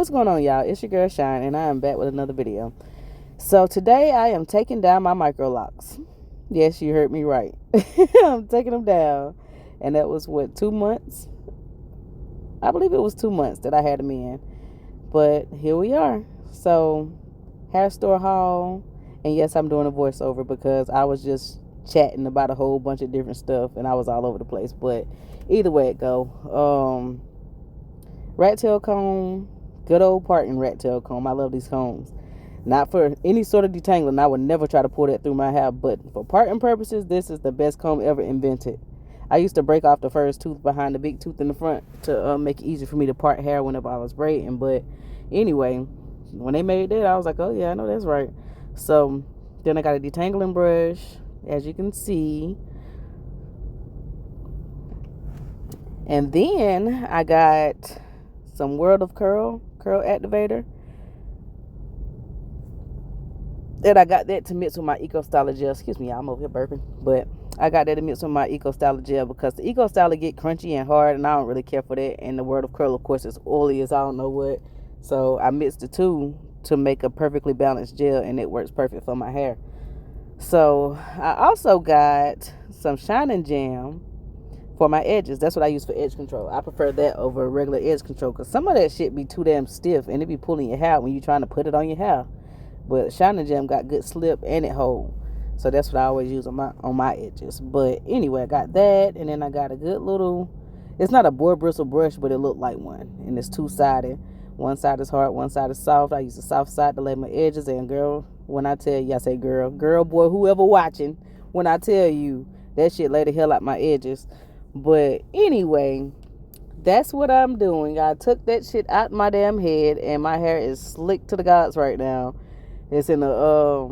What's going on, y'all? It's your girl Shine, and I am back with another video. So today I am taking down my micro locks. Yes, you heard me right. I'm taking them down, and that was what, 2 months? I believe it was 2 months that I had them in, but here we are. So hair store haul, and yes, I'm doing a voiceover because I was just chatting about a whole bunch of different stuff, and I was all over the place. But either way it go, rat tail comb. Good old parting rat tail comb. I love these combs. Not for any sort of detangling. I would never try to pull that through my hair. But for parting purposes, this is the best comb ever invented. I used to break off the first tooth behind the big tooth in the front to make it easy for me to part hair whenever I was braiding. But anyway, when they made that, I was like, oh yeah, I know that's right. So then I got a detangling brush, as you can see. And then I got some World of Curl activator. And I got that to mix with my Eco Styler gel. Excuse me, I'm over here burping. But I got that to mix with my Eco Styler gel because the Eco Styler get crunchy and hard, and I don't really care for that. And the World of Curl, of course, is oily as I don't know what. So I mixed the two to make a perfectly balanced gel, and it works perfect for my hair. So I also got some Shining Jam for my edges. That's what I use for edge control. I prefer that over regular edge control because some of that shit be too damn stiff and it be pulling your hair when you're trying to put it on your hair. But Shining Jam got good slip and it hold. So that's what I always use on my edges. But anyway, I got that, and then I got a good little, it's not a boar bristle brush, but it looked like one. And it's two-sided. One side is hard, one side is soft. I use the soft side to lay my edges. And girl, when I tell you, I say girl, boy, whoever watching, when I tell you, that shit lay the hell out my edges. But anyway, that's what I'm doing. I took that shit out my damn head, and my hair is slick to the gods right now. It's in a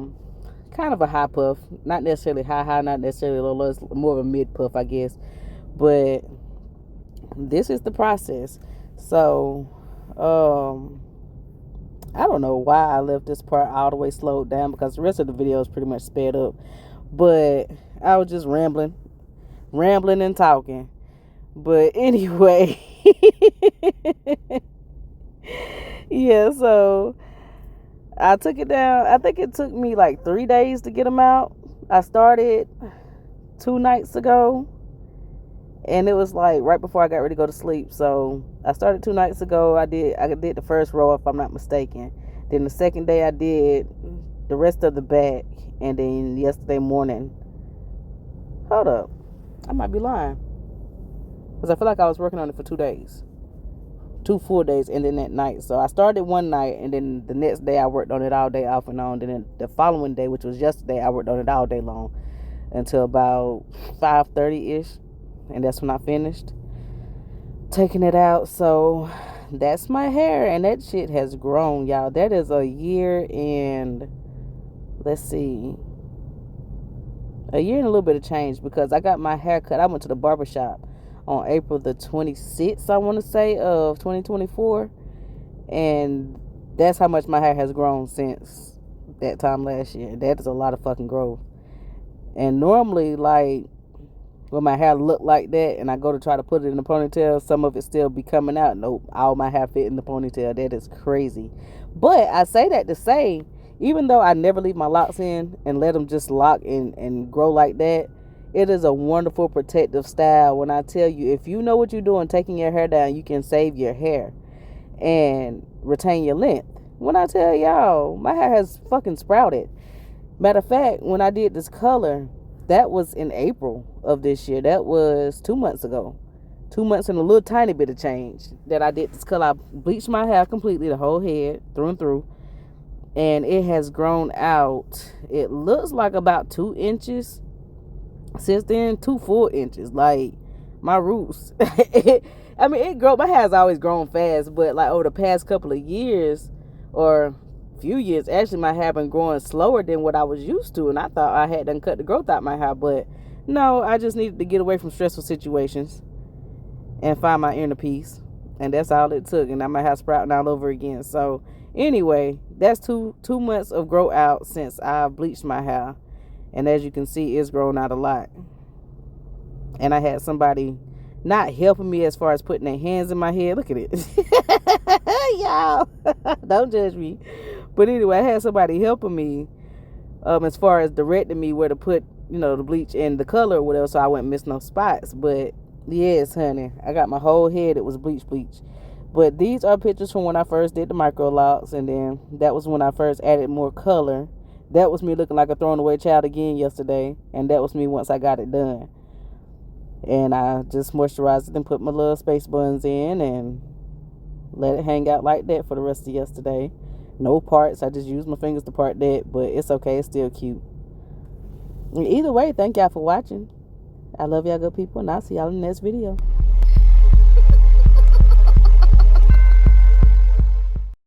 kind of a high puff, not necessarily high, not necessarily low. It's more of a mid puff, I guess. But this is the process. So I don't know why I left this part all the way slowed down because the rest of the video is pretty much sped up. But I was just rambling and talking. But anyway, yeah, so I took it down. I think it took me like 3 days to get them out. I started 2 nights ago, and it was like right before I got ready to go to sleep. So I started 2 nights ago. I did the first row, if I'm not mistaken. Then the second day I did the rest of the back, and then yesterday morning, hold up, I might be lying, because I feel like I was working on it for 2 days. 2 full days, and then that night. So I started one night, and then the next day I worked on it all day off and on. Then the following day, which was yesterday, I worked on it all day long until about 5:30-ish, and that's when I finished taking it out. So that's my hair, and that shit has grown, y'all. That is a year and, let's see, a year and a little bit of change, because I got my hair cut. I went to the barbershop on April the 26th, I want to say, of 2024. And that's how much my hair has grown since that time last year. That is a lot of fucking growth. And normally, like, when my hair look like that and I go to try to put it in a ponytail, some of it still be coming out. Nope, all my hair fit in the ponytail. That is crazy. But I say that to say, even though I never leave my locks in and let them just lock and grow like that, it is a wonderful protective style. When I tell you, if you know what you're doing, taking your hair down, you can save your hair and retain your length. When I tell y'all, my hair has fucking sprouted. Matter of fact, when I did this color, that was in April of this year. That was 2 months ago. 2 months and a little tiny bit of change that I did this color. I bleached my hair completely, the whole head, through and through. And it has grown out, it looks like about 2 inches. Since then, 2 full inches. Like, my roots. I mean, my hair's always grown fast, but like over the past couple of years, or few years, actually, my hair been growing slower than what I was used to. And I thought I had done cut the growth out my hair, but no, I just needed to get away from stressful situations and find my inner peace. And that's all it took. And now my hair sprouting all over again. So anyway, that's two months of grow out since I bleached my hair. And as you can see, it's grown out a lot. And I had somebody not helping me as far as putting their hands in my head. Look at it. Y'all, don't judge me. But anyway, I had somebody helping me as far as directing me where to put, the bleach and the color or whatever, so I wouldn't miss no spots. But yes, honey, I got my whole head, it was bleach. But these are pictures from when I first did the micro locks, and then that was when I first added more color. That was me looking like a thrown away child again yesterday, and that was me once I got it done. And I just moisturized it and put my little space buns in and let it hang out like that for the rest of yesterday. No parts. I just used my fingers to part that, but it's okay. It's still cute. Either way, thank y'all for watching. I love y'all good people, and I'll see y'all in the next video.